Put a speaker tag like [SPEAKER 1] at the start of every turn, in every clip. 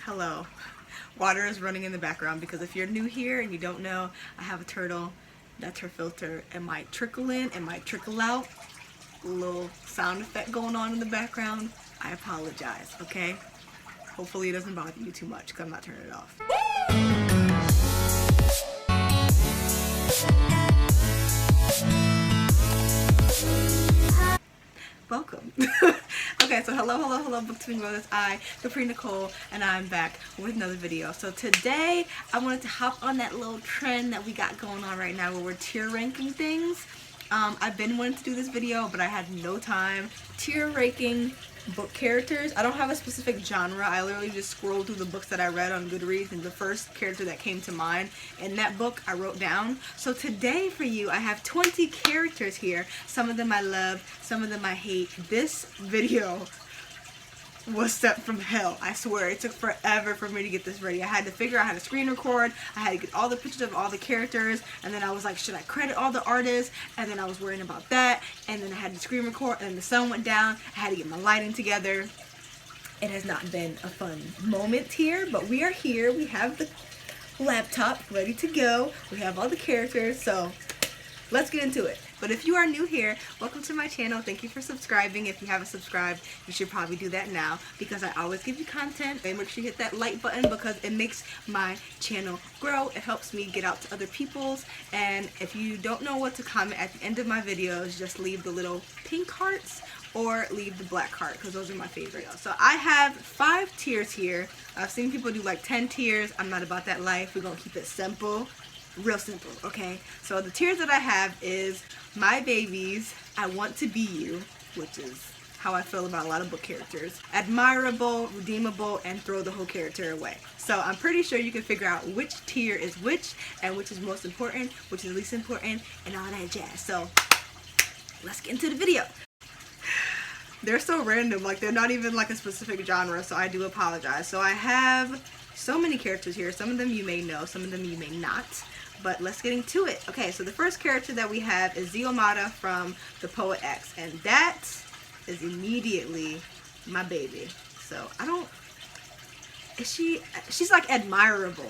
[SPEAKER 1] Hello. Water is running in the background because if you're new here and you don't know, I have a turtle. That's her filter. It might trickle in, it might trickle out. A little sound effect going on in the background. I apologize, okay? Hopefully it doesn't bother you too much because I'm not turning it off. Welcome. Okay, so hello, booktubing girl. It's I, Capri Nicole, and I'm back with another video. So today, I wanted to hop on that little trend that we got going on right now where we're tier ranking things. I've been wanting to do this video, but I had no time. Tier ranking book characters. I don't have a specific genre. I literally just scrolled through the books that I read on Goodreads, and the first character that came to mind in that book I wrote down. So today for you, I have 20 characters here. Some of them I love, some of them I hate. This video was set from hell. I swear, it took forever for me to get this ready. I had to figure out how to screen record, I had to get all the pictures of all the characters, and then I was like, should I credit all the artists? And then I was worrying about that, and then I had to screen record, and then the sun went down, I had to get my lighting together. It has not been a fun moment here, but we are here. We have the laptop ready to go. We have all the characters, so let's get into it. But if you are new here, welcome to my channel. Thank you for subscribing. If you haven't subscribed, you should probably do that now because I always give you content. And make sure you hit that like button because it makes my channel grow. It helps me get out to other people's. And if you don't know what to comment at the end of my videos, just leave the little pink hearts or leave the black heart because those are my favorite. So I have 5 tiers here. I've seen people do like 10 tiers. I'm not about that life. We're going to keep it simple. Real simple, okay? So the tiers that I have is My Babies, I Want to Be You, which is how I feel about a lot of book characters, Admirable, Redeemable, and Throw the Whole Character Away. So I'm pretty sure you can figure out which tier is which and which is most important, which is least important, and all that jazz. So let's get into the video. They're so random, like they're not even like a specific genre, so I do apologize. So I have so many characters here. Some of them you may know, some of them you may not. But let's get into it. Okay, so the first character that we have is Ziomata from The Poet X, and that is immediately my baby. So I don't, she's like admirable.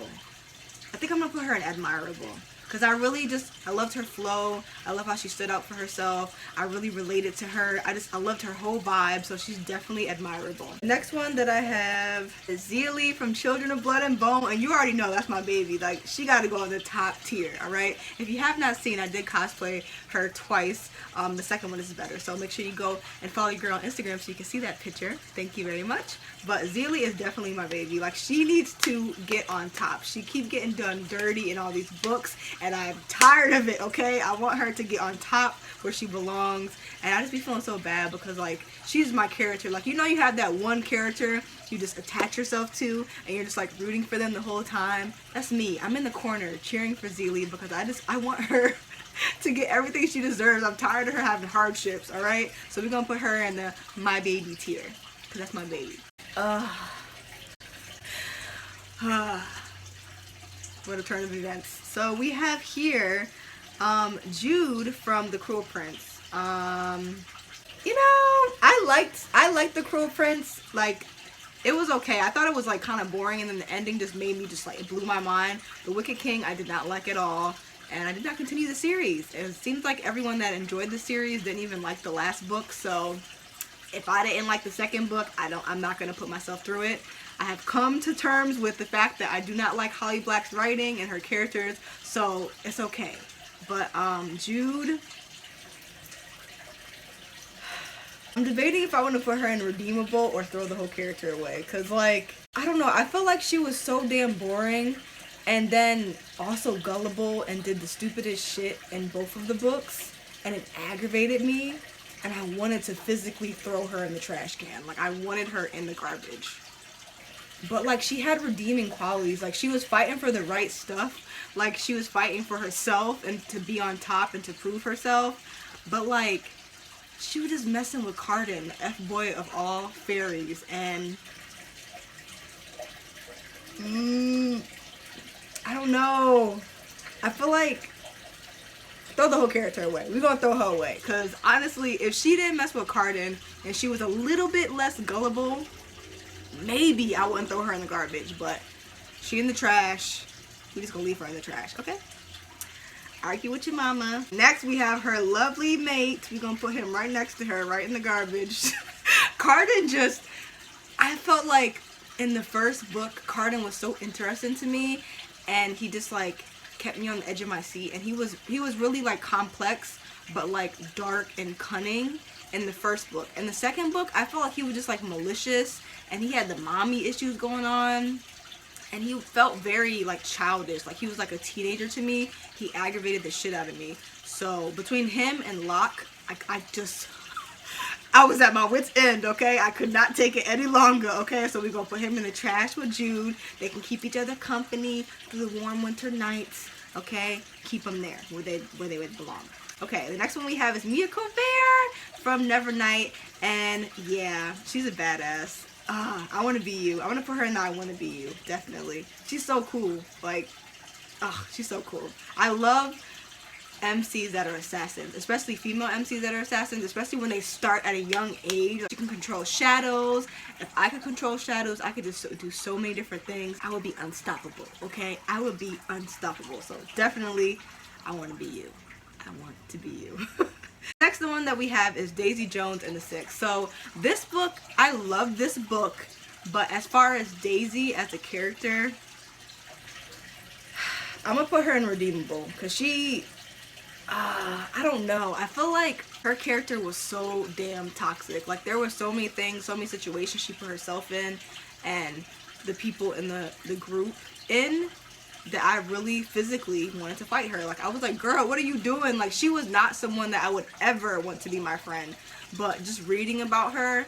[SPEAKER 1] I think I'm gonna put her in admirable because I loved her flow. I love how she stood up for herself. I really related to her. I loved her whole vibe, so she's definitely admirable. The next one that I have is Zealy from Children of Blood and Bone, and you already know that's my baby. Like, she gotta go on the top tier, alright? If you have not seen, I did cosplay her twice. The second one is better, so make sure you go and follow your girl on Instagram so you can see that picture. Thank you very much. But Zealy is definitely my baby. Like, she needs to get on top. She keeps getting done dirty in all these books, and I'm tired of it, okay? I want her to get on top where she belongs, and I just be feeling so bad because, like, she's my character. Like, you know, you have that one character you just attach yourself to, and you're just, like, rooting for them the whole time. That's me. I'm in the corner cheering for Zealy because I want her to get everything she deserves. I'm tired of her having hardships, alright? So we're gonna put her in the my baby tier because that's my baby. What a turn of events. So we have here Jude from The Cruel Prince. You know, I liked The Cruel Prince. Like, it was okay. I thought it was like kind of boring, and then the ending just made me just like, it blew my mind. The Wicked King I did not like at all, and I did not continue the series. It seems like everyone that enjoyed the series didn't even like the last book, so if I didn't like the second book, I'm not gonna put myself through it. I have come to terms with the fact that I do not like Holly Black's writing and her characters, so it's okay. But Jude, I'm debating if I want to put her in Redeemable or Throw the Whole Character Away, because, like, I don't know, I feel like she was so damn boring and then also gullible and did the stupidest shit in both of the books, and it aggravated me, and I wanted to physically throw her in the trash can. Like, I wanted her in the garbage. But, like, she had redeeming qualities. Like, she was fighting for the right stuff. Like, she was fighting for herself and to be on top and to prove herself. But, like, she was just messing with Carden, the F-boy of all fairies. And I don't know. I feel like throw the whole character away. We're gonna throw her away. Because honestly, if she didn't mess with Carden and she was a little bit less gullible, maybe I wouldn't throw her in the garbage, but she in the trash. We just gonna leave her in the trash, okay? Argue with your mama. Next, we have her lovely mate. We're gonna put him right next to her, right in the garbage. Carden just, I felt like in the first book, Carden was so interesting to me, and he just like kept me on the edge of my seat, and he was really like complex, but like dark and cunning in the first book. In the second book, I felt like he was just like malicious, and he had the mommy issues going on, and he felt very like childish, like he was like a teenager to me. He aggravated the shit out of me. So between him and Locke, I was at my wit's end, okay? I could not take it any longer, okay? So we're gonna put him in the trash with Jude. They can keep each other company through the warm winter nights, okay? Keep them there where they would belong. Okay, the next one we have is Mia Colbert from Nevernight, and yeah, she's a badass. I want to be you. I want to put her in the I want to be you, definitely. She's so cool. Like, she's so cool. I love MCs that are assassins, especially female MCs that are assassins, especially when they start at a young age. You can control shadows. If I could control shadows, I could just do so many different things. I would be unstoppable, okay? I would be unstoppable. So definitely, I want to be you. I want to be you. Next, the one that we have is Daisy Jones and the Six. So this book, I love this book, but as far as Daisy as a character, I'm gonna put her in redeemable, because she, I don't know, I feel like her character was so damn toxic. Like, there were so many things, so many situations she put herself in, and the people in the group in, that I really physically wanted to fight her. Like, I was like, girl, what are you doing? Like, she was not someone that I would ever want to be my friend. But just reading about her,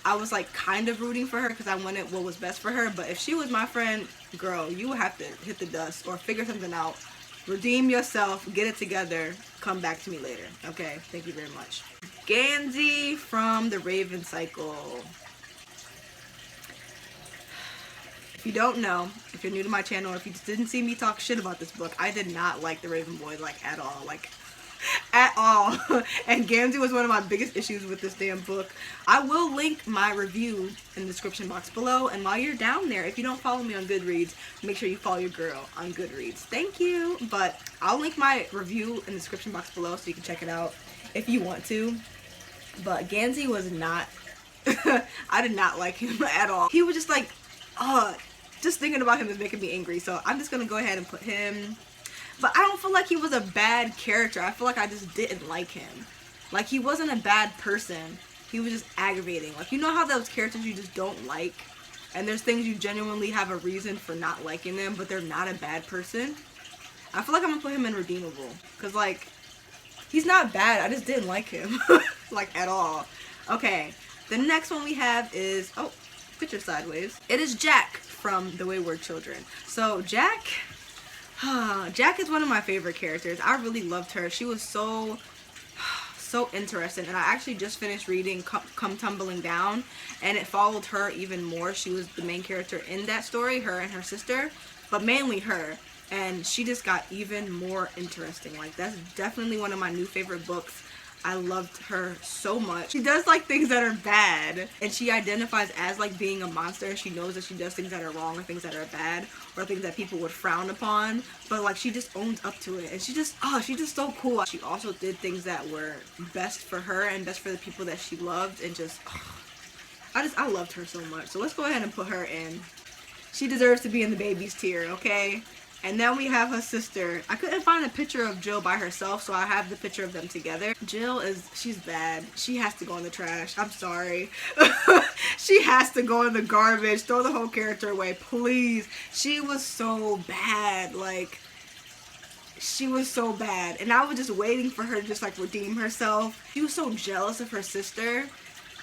[SPEAKER 1] I was like kind of rooting for her because I wanted what was best for her. But if she was my friend, girl, you would have to hit the dust or figure something out. Redeem yourself, get it together, come back to me later. Okay, thank you very much. Gansey from the Raven Cycle. If you don't know, if you're new to my channel, or if you just didn't see me talk shit about this book, I did not like the Raven Boys, like, at all. Like, at all. And Gansey was one of my biggest issues with this damn book. I will link my review in the description box below, and while you're down there, if you don't follow me on Goodreads, make sure you follow your girl on Goodreads. Thank you. But I'll link my review in the description box below so you can check it out if you want to. But Gansey was not, I did not like him at all. He was just like, just thinking about him is making me angry, so I'm just gonna go ahead and put him. But I don't feel like he was a bad character. I feel like I just didn't like him. Like, he wasn't a bad person. He was just aggravating. Like, you know how those characters you just don't like, and there's things you genuinely have a reason for not liking them, but they're not a bad person? I feel like I'm gonna put him in redeemable, because, like, he's not bad. I just didn't like him. Like, at all. Okay, the next one we have is, oh, picture sideways. It is Jack from The Wayward Children. So Jack is one of my favorite characters. I really loved her. She was so interesting, and I actually just finished reading Come Tumbling Down, and it followed her even more. She was the main character in that story, her and her sister, but mainly her, and she just got even more interesting. Like, that's definitely one of my new favorite books. I loved her so much. She does like things that are bad, and she identifies as like being a monster, and she knows that she does things that are wrong or things that are bad or things that people would frown upon, but like she just owns up to it, and she's just so cool. She also did things that were best for her and best for the people that she loved, and just I loved her so much. So let's go ahead and put her in. She deserves to be in the babies tier, okay? And then we have her sister. I couldn't find a picture of Jill by herself, so I have the picture of them together. Jill she's bad. She has to go in the trash. I'm sorry. She has to go in the garbage. Throw the whole character away, please. She was so bad. Like, she was so bad. And I was just waiting for her to just like redeem herself. She was so jealous of her sister,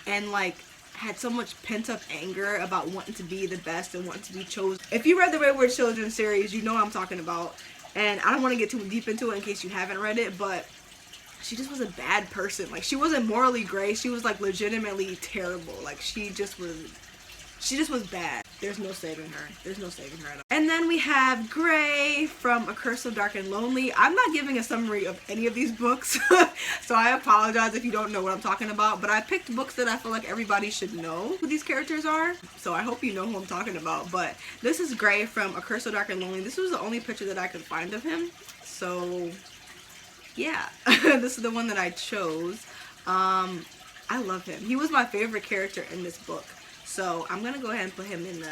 [SPEAKER 1] and like had so much pent-up anger about wanting to be the best and wanting to be chosen. If you read the Wayward Children series, you know what I'm talking about. And I don't want to get too deep into it in case you haven't read it, but she just was a bad person. Like, she wasn't morally gray. She was like legitimately terrible. Like, she just was bad. There's no saving her. There's no saving her at all. And then we have Gray from A Curse of Dark and Lonely. I'm not giving a summary of any of these books, so I apologize if you don't know what I'm talking about, but I picked books that I feel like everybody should know who these characters are, so I hope you know who I'm talking about. But this is Gray from A Curse of Dark and Lonely. This was the only picture that I could find of him, so yeah. This is the one that I chose. I love him. He was my favorite character in this book. So I'm going to go ahead and put him in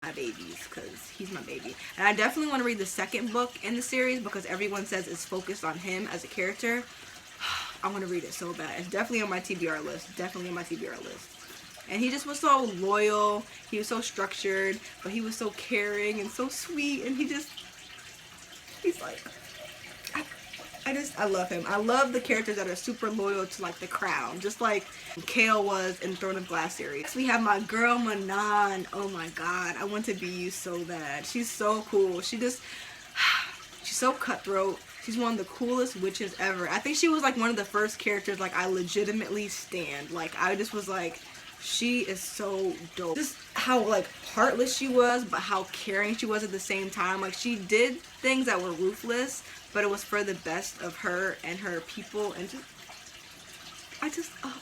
[SPEAKER 1] my babies because he's my baby. And I definitely want to read the second book in the series because everyone says it's focused on him as a character. I want to read it so bad. It's definitely on my TBR list. Definitely on my TBR list. And he just was so loyal. He was so structured. But he was so caring and so sweet. And he's like... I love him. I love the characters that are super loyal to like the crown, just like Kale was in Throne of Glass series. Next we have my girl Manon. Oh my god, I want to be you so bad. She's so cool. She's so cutthroat. She's one of the coolest witches ever. I think she was like one of the first characters like I legitimately stand. Like I just was like, she is so dope. Just how like heartless she was, but how caring she was at the same time. Like she did things that were ruthless, but it was for the best of her and her people, and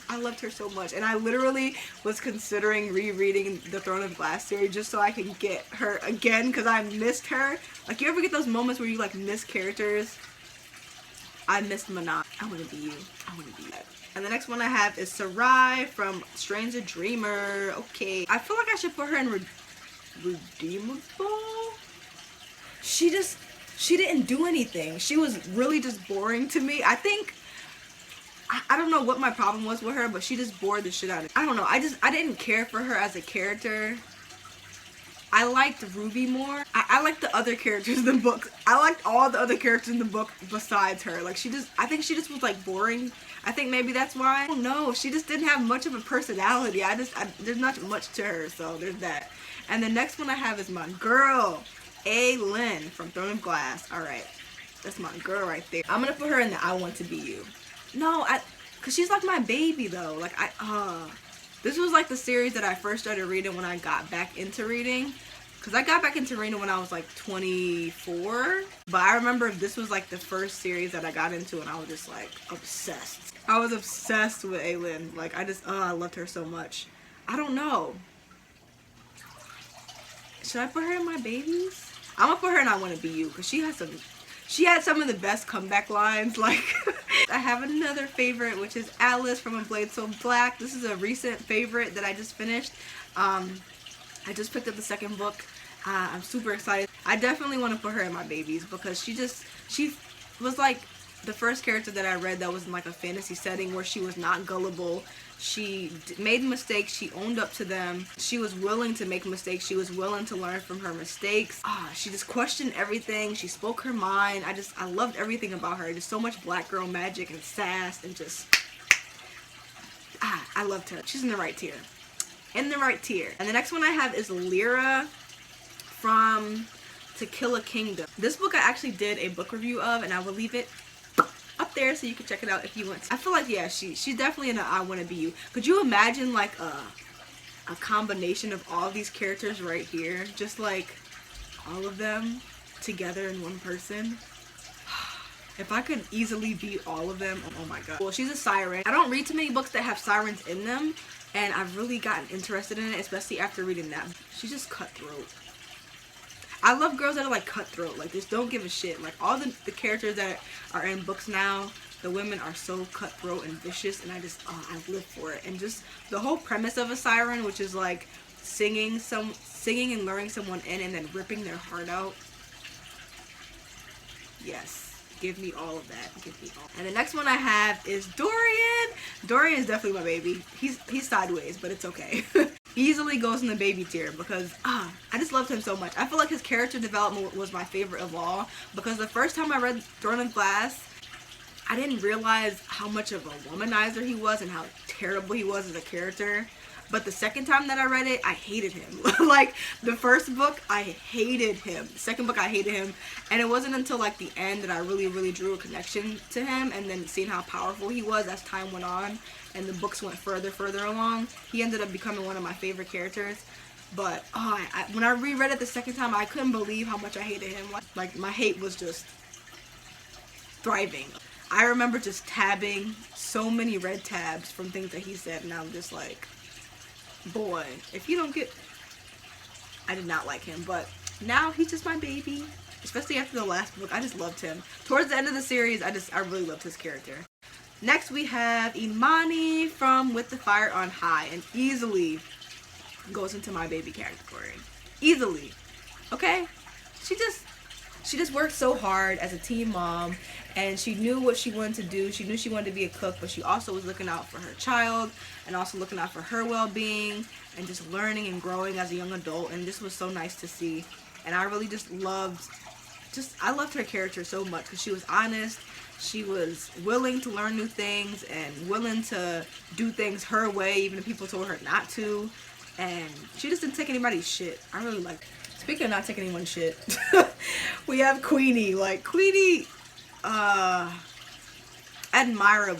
[SPEAKER 1] I loved her so much. And I literally was considering rereading the Throne of Glass series just so I can get her again because I missed her. Like you ever get those moments where you like miss characters? I missed Manon. I want to be you. I want to be that. And the next one I have is Sarai from Strange a Dreamer. Okay, I feel like I should put her in Redeemable. She didn't do anything. She was really just boring to me. I think, I don't know what my problem was with her, but she just bored the shit out of me. I don't know. I didn't care for her as a character. I liked Ruby more. I liked the other characters in the book. I liked all the other characters in the book besides her. Like I think she just was like boring. I think maybe that's why. I don't know. She just didn't have much of a personality. There's not much to her, so there's that. And the next one I have is my girl, Lynn from Throne of Glass. Alright, that's my girl right there. I'm gonna put her in the I Want to Be You. No, cause she's like my baby though. Like this was like the series that I first started reading when I got back into reading. Cause I got back into reading when I was like 24. But I remember this was like the first series that I got into and I was just like obsessed. I was obsessed with Lynn. Like I loved her so much. I don't know. Should I put her in my babies? I'm gonna put her in I Want to Be You because she had some of the best comeback lines. Like I have another favorite, which is Alice from A Blade So Black. This is a recent favorite that I just finished. I just picked up the second book. I'm super excited. I definitely want to put her in my babies because she was like the first character that I read that was in like a fantasy setting where she was not gullible. She made mistakes. She owned up to them. She was willing to make mistakes. She was willing to learn from her mistakes. She just questioned everything. She spoke her mind. I loved everything about her. Just so much black girl magic and sass and just, I loved her. She's in the right tier. In the right tier. And the next one I have is Lyra from To Kill a Kingdom. This book I actually did a book review of, and I will leave it up there so you can check it out if you want to. I feel like, yeah, she's definitely in a I Want to Be You. Could you imagine like a combination of all these characters right here? Just like all of them together in one person. If I could easily beat all of them, oh my god. Well, she's a siren. I don't read too many books that have sirens in them, and I've really gotten interested in it, especially after reading that. She's just cutthroat. I love girls that are like cutthroat, like just don't give a shit. Like all the characters that are in books now, the women are so cutthroat and vicious, and I live for it. And just the whole premise of a siren, which is like singing and luring someone in and then ripping their heart out. Yes. Give me all of that. Give me all. And the next one I have is Dorian. Dorian is definitely my baby. He's sideways, but it's okay. He easily goes in the baby tier because I just loved him so much. I feel like his character development was my favorite of all because the first time I read Throne of Glass, I didn't realize how much of a womanizer he was and how terrible he was as a character. But the second time that I read it, I hated him. Like, the first book, I hated him. The second book, I hated him. And it wasn't until, like, the end that I really, really drew a connection to him. And then seeing how powerful he was as time went on and the books went further along, he ended up becoming one of my favorite characters. But when I reread it the second time, I couldn't believe how much I hated him. Like my hate was just thriving. I remember just tabbing so many red tabs from things that he said, and I'm just like, boy, if you don't get... I did not like him, but now he's just my baby. Especially after the last book, I just loved him. Towards the end of the series, I really loved his character. Next we have Imani from With the Fire on High, and easily goes into my baby category. Easily. Okay? She just worked so hard as a teen mom, and she knew what she wanted to do. She knew she wanted to be a cook, but she also was looking out for her child and also looking out for her well-being and just learning and growing as a young adult, and this was so nice to see. And I really just loved her character so much because she was honest. She was willing to learn new things and willing to do things her way even if people told her not to, and she just didn't take anybody's shit. I really liked it. Speaking of not taking anyone's shit, we have Queenie. Like, Queenie, admirable.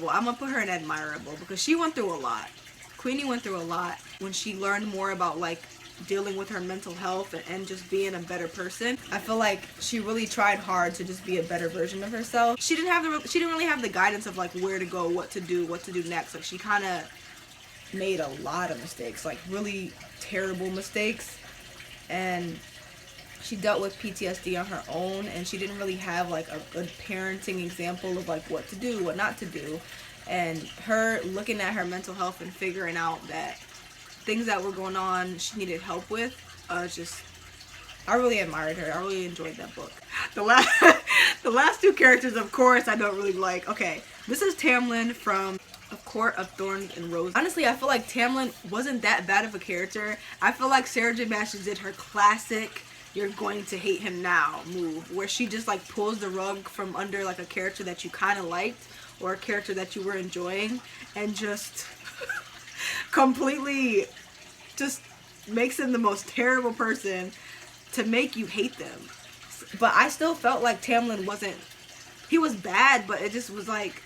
[SPEAKER 1] I'm gonna put her in admirable because she went through a lot. Queenie went through a lot when she learned more about, like, dealing with her mental health and just being a better person. I feel like she really tried hard to just be a better version of herself. She didn't really have the guidance of, like, where to go, what to do next. Like, she kind of made a lot of mistakes, like really terrible mistakes, and she dealt with PTSD on her own, and she didn't really have, like, a good parenting example of, like, what to do, what not to do. And her looking at her mental health and figuring out that things that were going on she needed help with, I really admired her. I really enjoyed that book. The last two characters, of course, I don't really like. Okay, this is Tamlin from A Court of Thorns and Roses. Honestly, I feel like Tamlin wasn't that bad of a character. I feel like Sarah J. Maas did her classic "you're going to hate him now" move, where she just, like, pulls the rug from under, like, a character that you kind of liked or a character that you were enjoying, and just completely just makes him the most terrible person to make you hate them. But I still felt like Tamlin wasn't... He was bad, but it just was like...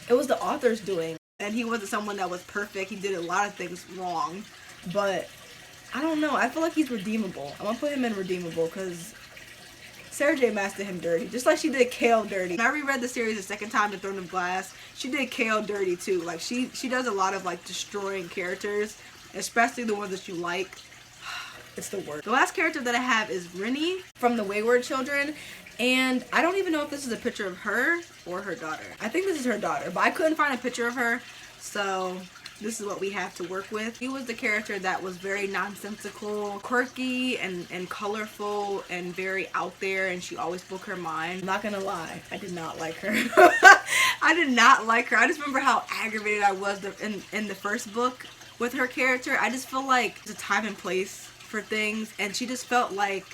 [SPEAKER 1] It was the author's doing. And he wasn't someone that was perfect. He did a lot of things wrong. But I don't know. I feel like he's redeemable. I'm gonna put him in redeemable because Sarah J. Maas did him dirty. Just like she did Kale dirty. When I reread the series the second time, The Throne of Glass, she did Kale dirty too. Like, she does a lot of, like, destroying characters, especially the ones that you like. It's the worst. The last character that I have is Rinny from The Wayward Children, and I don't even know if this is a picture of her or her daughter. I think this is her daughter, but I couldn't find a picture of her, so this is what we have to work with. She was the character that was very nonsensical, quirky, and colorful, and very out there, and she always spoke her mind. I'm not gonna lie, I did not like her. I did not like her. I just remember how aggravated I was in the first book with her character. I just feel like there's a time and place for things, and she just felt like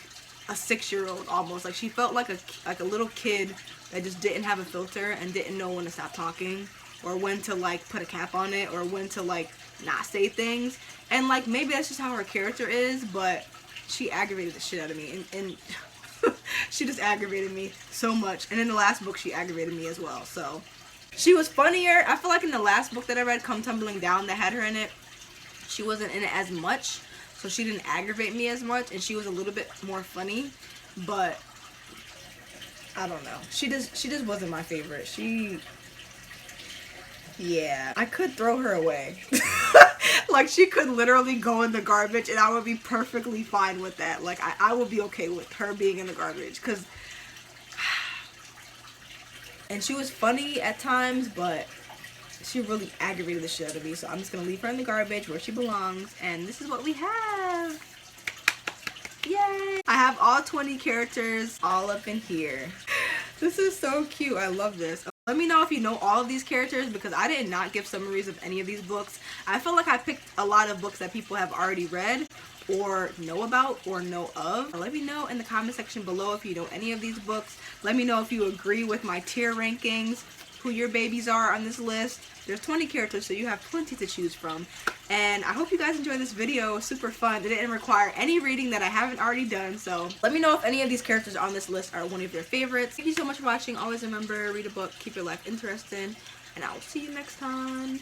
[SPEAKER 1] a 6-year-old almost. Like, she felt like a little kid that just didn't have a filter and didn't know when to stop talking, or when to, like, put a cap on it, or when to, like, not say things. And, like, maybe that's just how her character is, but she aggravated the shit out of me, and she just aggravated me so much. And in the last book, she aggravated me as well. So she was funnier. I feel like in the last book that I read, Come Tumbling Down, that had her in it, she wasn't in it as much, so she didn't aggravate me as much, and she was a little bit more funny. But I don't know, she just wasn't my favorite. Yeah, I could throw her away. Like, she could literally go in the garbage and I would be perfectly fine with that. Like, I would be okay with her being in the garbage, because and she was funny at times, but she really aggravated the shit out of me. So I'm just gonna leave her in the garbage where she belongs, and this is what we have. Yay! I have all 20 characters all up in here. This is so cute. I love this. Let me know if you know all of these characters, because I did not give summaries of any of these books. I feel like I picked a lot of books that people have already read or know about or know of. Let me know in the comment section below if you know any of these books. Let me know if you agree with my tier rankings, who your babies are on this list. There's 20 characters, so you have plenty to choose from. And I hope you guys enjoyed this video. It was super fun. It didn't require any reading that I haven't already done, so let me know if any of these characters on this list are one of your favorites. Thank you so much for watching. Always remember, read a book, keep your life interesting, and I will see you next time.